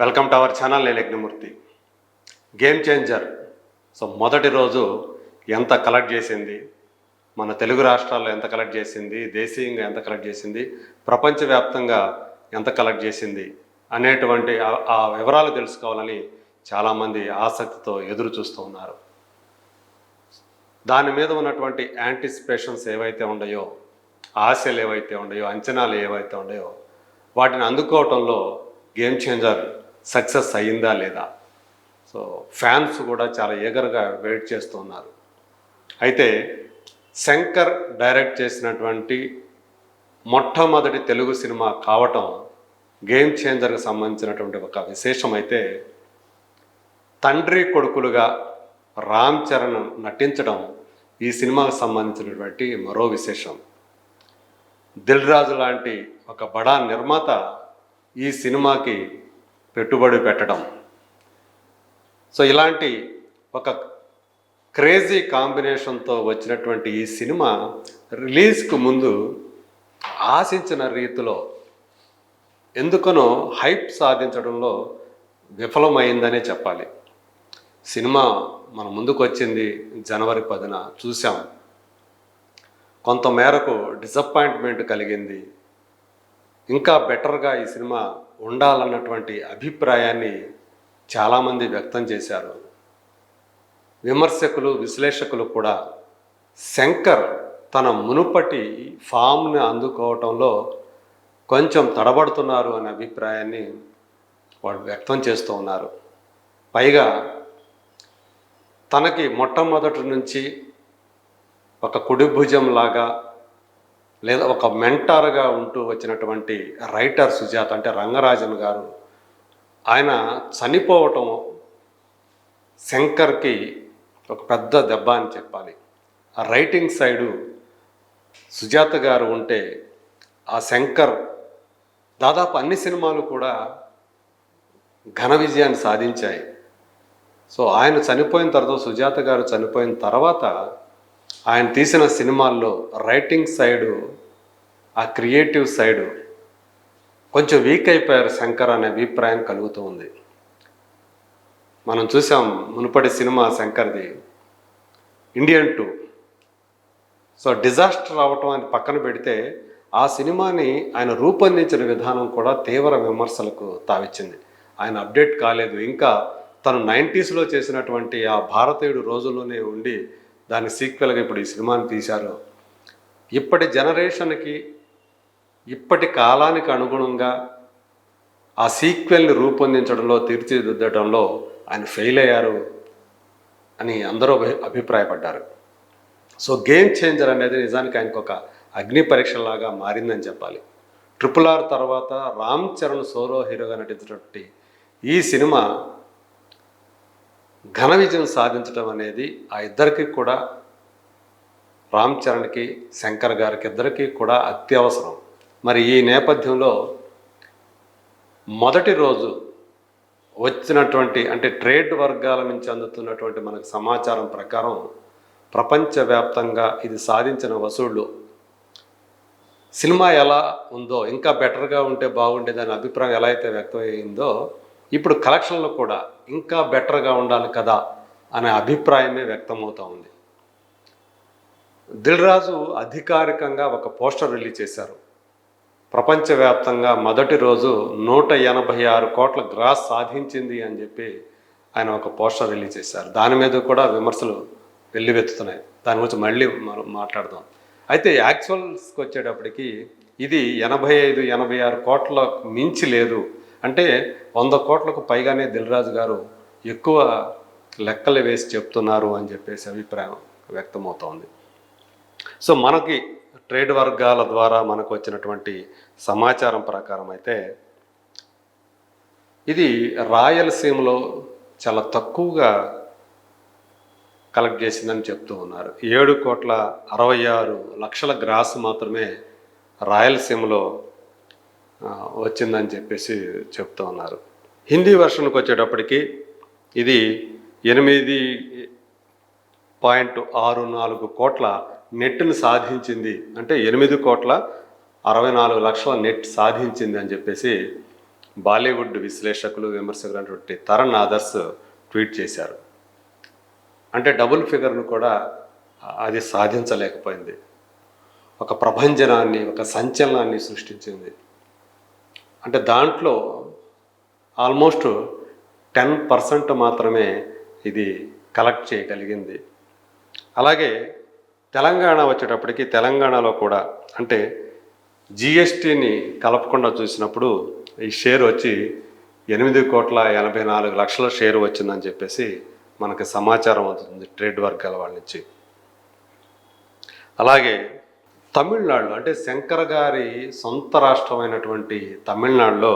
Welcome to our channel. నేను Yagnamurthy. Game changer మొదటి రోజు ఎంత కలెక్ట్ చేసింది, మన తెలుగు రాష్ట్రాల్లో ఎంత కలెక్ట్ చేసింది, దేశీయంగా ఎంత కలెక్ట్ చేసింది, ప్రపంచవ్యాప్తంగా ఎంత కలెక్ట్ చేసింది అనేటువంటి ఆ వివరాలు తెలుసుకోవాలని చాలామంది ఆసక్తితో ఎదురు చూస్తూ ఉన్నారు. దాని మీద ఉన్నటువంటి యాంటిసిపేషన్స్ ఏవైతే ఉన్నాయో, ఆశలు ఏవైతే ఉన్నాయో, అంచనాలు ఏవైతే ఉన్నాయో, వాటిని అందుకోవటంలో గేమ్ చేంజర్ సక్సెస్ అయ్యిందా లేదా. ఫ్యాన్స్ కూడా చాలా ఈగర్గా వెయిట్ చేస్తూ ఉన్నారు. అయితే శంకర్ డైరెక్ట్ చేసినటువంటి మొట్టమొదటి తెలుగు సినిమా కావటం గేమ్ చేంజర్కి సంబంధించినటువంటి ఒక విశేషం. అయితే తండ్రి కొడుకులుగా రామ్ చరణ్ నటించడం ఈ సినిమాకు సంబంధించినటువంటి మరో విశేషం. దిల్ రాజు లాంటి ఒక బడా నిర్మాత ఈ సినిమాకి పెట్టుబడి పెట్టడం, ఇలాంటి ఒక క్రేజీ కాంబినేషన్తో వచ్చినటువంటి ఈ సినిమా రిలీజ్కు ముందు ఆశించిన రీతిలో ఎందుకనో హైప్ సాధించడంలో విఫలమైందనే చెప్పాలి. సినిమా మన ముందుకు వచ్చింది జనవరి 10న, చూసాం. కొంతమేరకు డిసప్పాయింట్మెంట్ కలిగింది. ఇంకా బెటర్గా ఈ సినిమా ఉండాలన్నటువంటి అభిప్రాయాన్ని చాలామంది వ్యక్తం చేశారు. విమర్శకులు, విశ్లేషకులు కూడా శంకర్ తన మునుపటి ఫామ్ని అందుకోవటంలో కొంచెం తడబడుతున్నారు అనే అభిప్రాయాన్ని వాళ్ళు వ్యక్తం చేస్తూ ఉన్నారు. పైగా తనకి మొట్టమొదటి నుంచి ఒక కుడి భుజం లాగా లేదా ఒక మెంటార్గా ఉంటూ వచ్చినటువంటి రైటర్ సుజాత అంటే రంగరాజన్ గారు, ఆయన చనిపోవటం శంకర్కి ఒక పెద్ద దెబ్బ అని చెప్పాలి. ఆ రైటింగ్ సైడు సుజాత గారు ఉంటే ఆ శంకర్ దాదాపు అన్ని సినిమాలు కూడా ఘన విజయాన్ని సాధించాయి. ఆయన చనిపోయిన తర్వాత, సుజాత గారు చనిపోయిన తర్వాత ఆయన తీసిన సినిమాల్లో రైటింగ్ సైడు, ఆ క్రియేటివ్ సైడు కొంచెం వీక్ అయిపోయారు శంకర్ అనే అభిప్రాయం కలుగుతూ ఉంది. మనం చూసాం మునుపటి సినిమా శంకర్ది ఇండియన్ 2. డిజాస్టర్ అవటం అని పక్కన పెడితే ఆ సినిమాని ఆయన రూపొందించిన విధానం కూడా తీవ్ర విమర్శలకు తావిచ్చింది. ఆయన అప్డేట్ కాలేదు. ఇంకా తను 90స్లో చేసినటువంటి ఆ భారతీయుడు రోజుల్లోనే ఉండి దాని సీక్వెల్గా ఇప్పుడు ఈ సినిమాని తీశారు. ఇప్పటి జనరేషన్కి, ఇప్పటి కాలానికి అనుగుణంగా ఆ సీక్వెల్ని రూపొందించడంలో, తీర్చిదిద్దడంలో ఆయన ఫెయిల్ అయ్యారు అని అందరూ అభిప్రాయపడ్డారు. గేమ్ చేంజర్ అనేది నిజానికి ఆయనకు ఒక అగ్ని పరీక్షలాగా మారిందని చెప్పాలి. RRR తర్వాత రామ్ చరణ్ సోలో హీరోగా నటించినటువంటి ఈ సినిమా ఘన విజయం సాధించడం అనేది ఆ ఇద్దరికి కూడా, రామ్ చరణ్కి, శంకర్ గారికి ఇద్దరికి కూడా అత్యవసరం. మరి ఈ నేపథ్యంలో మొదటి రోజు వచ్చినటువంటి, అంటే ట్రేడ్ వర్గాల నుంచి అందుతున్నటువంటి మనకు సమాచారం ప్రకారం ప్రపంచవ్యాప్తంగా ఇది సాధించిన వసూళ్ళు, సినిమా ఎలా ఉందో ఇంకా బెటర్గా ఉంటే బాగుండేదని అభిప్రాయం ఎలా అయితే వ్యక్తమైందో, ఇప్పుడు కలెక్షన్లో కూడా ఇంకా బెటర్గా ఉండాలి కదా అనే అభిప్రాయమే వ్యక్తమవుతూ ఉంది. దిల్ రాజు అధికారికంగా ఒక పోస్టర్ రిలీజ్ చేశారు. ప్రపంచవ్యాప్తంగా మొదటి రోజు 186 కోట్ల గ్రాస్ సాధించింది అని చెప్పి ఆయన ఒక పోస్టర్ రిలీజ్ చేశారు. దాని మీద కూడా విమర్శలు వెల్లువెత్తుతున్నాయి. దాని గురించి మళ్ళీ మాట్లాడదాం. అయితే యాక్చువల్స్కి వచ్చేటప్పటికి ఇది 85-86 కోట్ల మించి లేదు. అంటే 100 కోట్లకు పైగానే దిల్ రాజు గారు ఎక్కువ లెక్కలు వేసి చెప్తున్నారు అని చెప్పేసి అభిప్రాయం వ్యక్తమవుతోంది. మనకి ట్రేడ్ వర్గాల ద్వారా మనకు వచ్చినటువంటి సమాచారం ప్రకారం అయితే ఇది రాయలసీమలో చాలా తక్కువగా కలెక్ట్ చేసిందని చెప్తూ ఉన్నారు. 7,66,00,000 గ్రాస్ మాత్రమే రాయలసీమలో వచ్చిందని చెప్పేసి చెప్తూ ఉన్నారు. హిందీ వెర్షన్కి వచ్చేటప్పటికి ఇది 8.64 కోట్ల నెట్ను సాధించింది. అంటే 8,64,00,000 నెట్ సాధించింది అని చెప్పేసి బాలీవుడ్ విశ్లేషకులు విమర్శకులు అనేటువంటి తరణ్ ఆదర్శ్ ట్వీట్ చేశారు. అంటే డబుల్ ఫిగర్ను కూడా అది సాధించలేకపోయింది. ఒక ప్రభంజనాన్ని, ఒక సంచలనాన్ని సృష్టించింది. అంటే దాంట్లో ఆల్మోస్ట్ 10% మాత్రమే ఇది కలెక్ట్ చేయగలిగింది. అలాగే తెలంగాణ వచ్చేటప్పటికి తెలంగాణలో కూడా అంటే జిఎస్టీని కలపకుండా చూసినప్పుడు ఈ షేర్ వచ్చి 8,84,00,000 షేర్ వచ్చిందని చెప్పేసి మనకి సమాచారం అవుతుంది ట్రేడ్ వర్గాల వాళ్ళ నుంచి. అలాగే తమిళనాడులో అంటే శంకర్ గారి సొంత రాష్ట్రమైనటువంటి తమిళనాడులో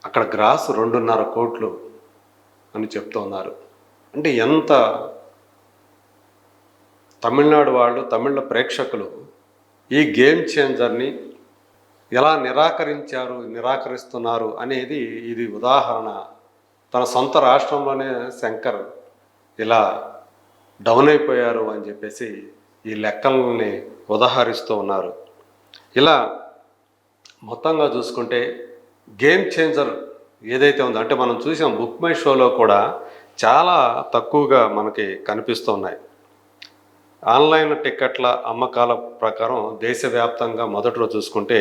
అక్కడ గ్రాస్ 2.5 కోట్లు అని చెప్తూ ఉన్నారు. అంటే ఎంత తమిళనాడు వాళ్ళు, తమిళ ప్రేక్షకులు ఈ గేమ్ చేంజర్ని ఎలా నిరాకరిస్తున్నారు అనేది ఇది ఉదాహరణ. తన సొంత రాష్ట్రంలోనే శంకర్ ఇలా డౌన్ అయిపోయారు అని చెప్పేసి ఈ లెక్కల్ని ఉదాహరిస్తూ ఉన్నారు. ఇలా మొత్తంగా చూసుకుంటే గేమ్ చేంజర్ ఏదైతే ఉందో అంటే మనం చూసాం బుక్ మై షోలో కూడా చాలా తక్కువగా మనకి కనిపిస్తూ ఉన్నాయి. ఆన్లైన్ టిక్కెట్ల అమ్మకాల ప్రకారం దేశవ్యాప్తంగా మొదటి రోజు చూసుకుంటే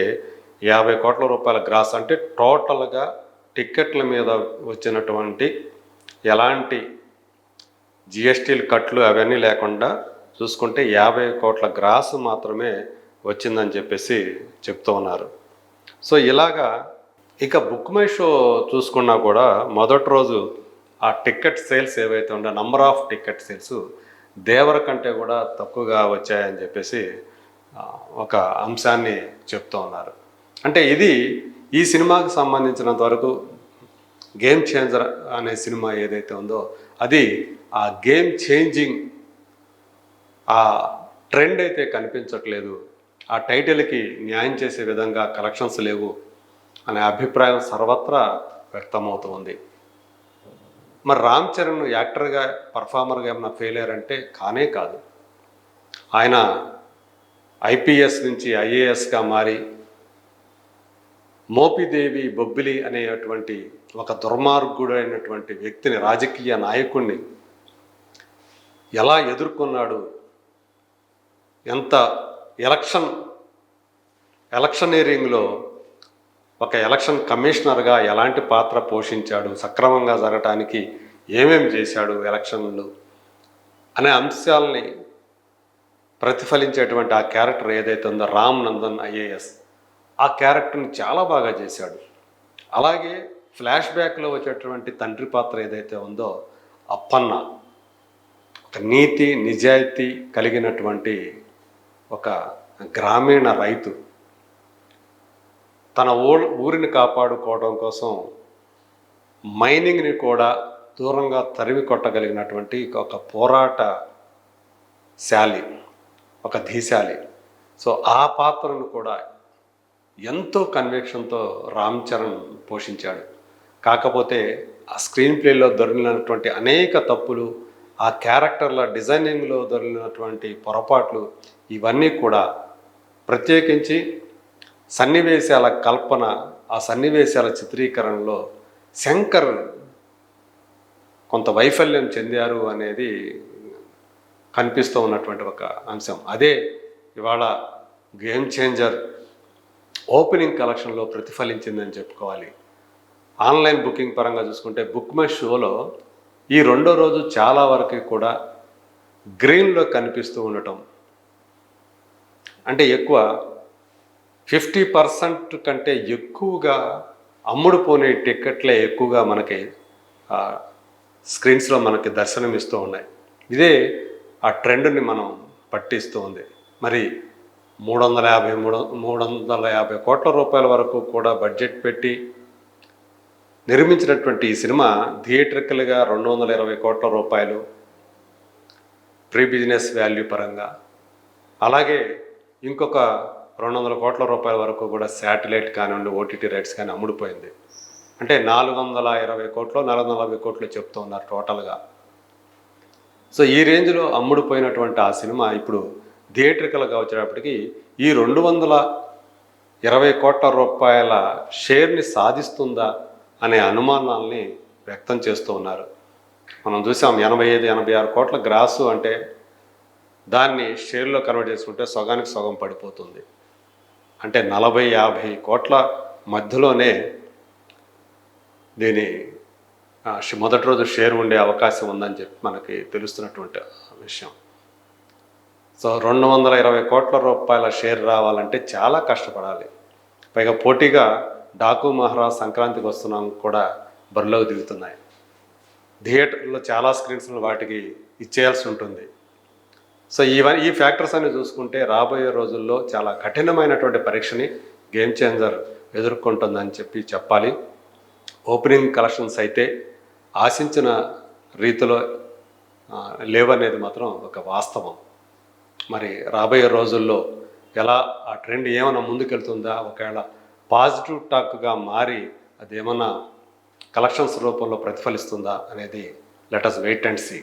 50 కోట్ల రూపాయల గ్రాస్, అంటే టోటల్గా టిక్కెట్ల మీద వచ్చినటువంటి ఎలాంటి జిఎస్టీలు కట్లు అవన్నీ లేకుండా చూసుకుంటే 50 కోట్ల గ్రాస్ మాత్రమే వచ్చిందని చెప్పేసి చెప్తూ ఉన్నారు. సో ఇలాగా ఇక బుక్ మై షో చూసుకున్నా కూడా మొదటి రోజు ఆ టికెట్ సేల్స్ ఏవైతే ఉండే నంబర్ ఆఫ్ టికెట్ సేల్స్ దేవర కంటే కూడా తక్కువగా వచ్చాయని చెప్పేసి ఒక అంశాన్ని చెప్తూ ఉన్నారు. అంటే ఇది ఈ సినిమాకి సంబంధించినంత వరకు గేమ్ చేంజర్ అనే సినిమా ఏదైతే ఉందో అది ఆ గేమ్ చేంజింగ్ ఆ ట్రెండ్ అయితే కనిపించట్లేదు. ఆ టైటిల్కి న్యాయం చేసే విధంగా కలెక్షన్స్ లేవు అనే అభిప్రాయం సర్వత్రా వ్యక్తమవుతుంది. మరి రామ్ చరణ్ యాక్టర్గా, పర్ఫార్మర్గా ఏమైనా ఫెయిలియర్ అంటే కానే కాదు. ఆయన ఐపీఎస్ నుంచి ఐఏఎస్గా మారి మోపిదేవి బొబ్బిలి అనేటువంటి ఒక దుర్మార్గుడైనటువంటి వ్యక్తిని, రాజకీయ నాయకుడిని ఎలా ఎదుర్కొన్నాడు, ఎంత ఎలక్షనీరింగ్లో ఒక ఎలక్షన్ కమిషనర్గా ఎలాంటి పాత్ర పోషించాడు, సక్రమంగా జరగటానికి ఏమేమి చేశాడు ఎలక్షన్లు అనే అంశాలని ప్రతిఫలించేటువంటి ఆ క్యారెక్టర్ ఏదైతే ఉందో రామ్ నందన్ ఐఏఎస్, ఆ క్యారెక్టర్ని చాలా బాగా చేశాడు. అలాగే ఫ్లాష్ బ్యాక్లో వచ్చేటువంటి తండ్రి పాత్ర ఏదైతే ఉందో అప్పన్న, ఒక నీతి నిజాయితీ కలిగినటువంటి ఒక గ్రామీణ రైతు, తన ఊరిని కాపాడుకోవడం కోసం మైనింగ్ని కూడా దూరంగా తరిమి కొట్టగలిగినటువంటి ఒక పోరాటశాలి, ఒక ధీశాలి. సో ఆ పాత్రను కూడా ఎంతో కన్విక్షన్తో రామ్ చరణ్ పోషించాడు. కాకపోతే ఆ స్క్రీన్ ప్లేలో దొరికినటువంటి అనేక తప్పులు, ఆ క్యారెక్టర్ల డిజైనింగ్లో దొరికినటువంటి పొరపాట్లు, ఇవన్నీ కూడా ప్రత్యేకించి సన్నివేశాల కల్పన, ఆ సన్నివేశాల చిత్రీకరణలో శంకర్ కొంత వైఫల్యం చెందారు అనేది కనిపిస్తూ ఉన్నటువంటి ఒక అంశం. అదే ఇవాళ గేమ్ చేంజర్ ఓపెనింగ్ కలెక్షన్లో ప్రతిఫలించిందని చెప్పుకోవాలి. ఆన్లైన్ బుకింగ్ పరంగా చూసుకుంటే బుక్ మై షోలో ఈ రెండో రోజు చాలా వరకు కూడా గ్రీన్లో కనిపిస్తూ ఉండటం, అంటే ఎక్కువ 50% కంటే ఎక్కువగా అమ్ముడుపోనే టిక్కెట్లే ఎక్కువగా మనకి స్క్రీన్స్లో మనకి దర్శనమిస్తూ ఉన్నాయి. ఇదే ఆ ట్రెండ్ని మనం పట్టిస్తూ ఉంది. మరి 350 కోట్ల రూపాయల వరకు కూడా బడ్జెట్ పెట్టి నిర్మించినటువంటి ఈ సినిమా థియేట్రికల్గా 220 కోట్ల రూపాయలు ప్రీ బిజినెస్ వాల్యూ పరంగా, అలాగే ఇంకొక 200 కోట్ల రూపాయల వరకు కూడా శాటిలైట్ కానివ్వండి, ఓటీటీ రైట్స్ కానీ అమ్ముడుపోయింది. అంటే 420 కోట్లు 440 కోట్లు చెప్తూ ఉన్నారు టోటల్గా. సో ఈ రేంజ్లో అమ్ముడుపోయినటువంటి ఆ సినిమా ఇప్పుడు థియేట్రికల్గా వచ్చేటప్పటికి ఈ 200 ₹20 కోట్ల షేర్ని సాధిస్తుందా అనే అనుమానాల్ని వ్యక్తం చేస్తూ ఉన్నారు. మనం చూసాం 85-86 కోట్ల గ్రాసు అంటే దాన్ని షేర్లో కన్వర్ట్ చేసుకుంటే సగానికి సగం పడిపోతుంది. అంటే 40-50 కోట్ల మధ్యలోనే దీని మొదటి రోజు షేర్ ఉండే అవకాశం ఉందని చెప్పి మనకి తెలుస్తున్నటువంటి విషయం. సో 220 కోట్ల రూపాయల షేర్ రావాలంటే చాలా కష్టపడాలి. పైగా పోటీగా డాకు మహారాజ్ సంక్రాంతికి వస్తున్నాం కూడా బరిలోకి దిగుతున్నాయి. థియేటర్లో చాలా స్క్రీన్స్ వాటికి ఇచ్చేయాల్సి ఉంటుంది. సో ఈ ఫ్యాక్టర్స్ అన్ని చూసుకుంటే రాబోయే రోజుల్లో చాలా కఠినమైనటువంటి పరీక్షని గేమ్ చేంజర్ ఎదుర్కొంటుందని చెప్పాలి. ఓపెనింగ్ కలెక్షన్స్ అయితే ఆశించిన రీతిలో లేవనేది మాత్రం ఒక వాస్తవం. మరి రాబోయే రోజుల్లో ఎలా ఆ ట్రెండ్ ఏమైనా ముందుకెళ్తుందా, ఒకవేళ పాజిటివ్ టాక్గా మారి అది ఏమన్నా కలెక్షన్స్ రూపంలో ప్రతిఫలిస్తుందా అనేది let us wait and see.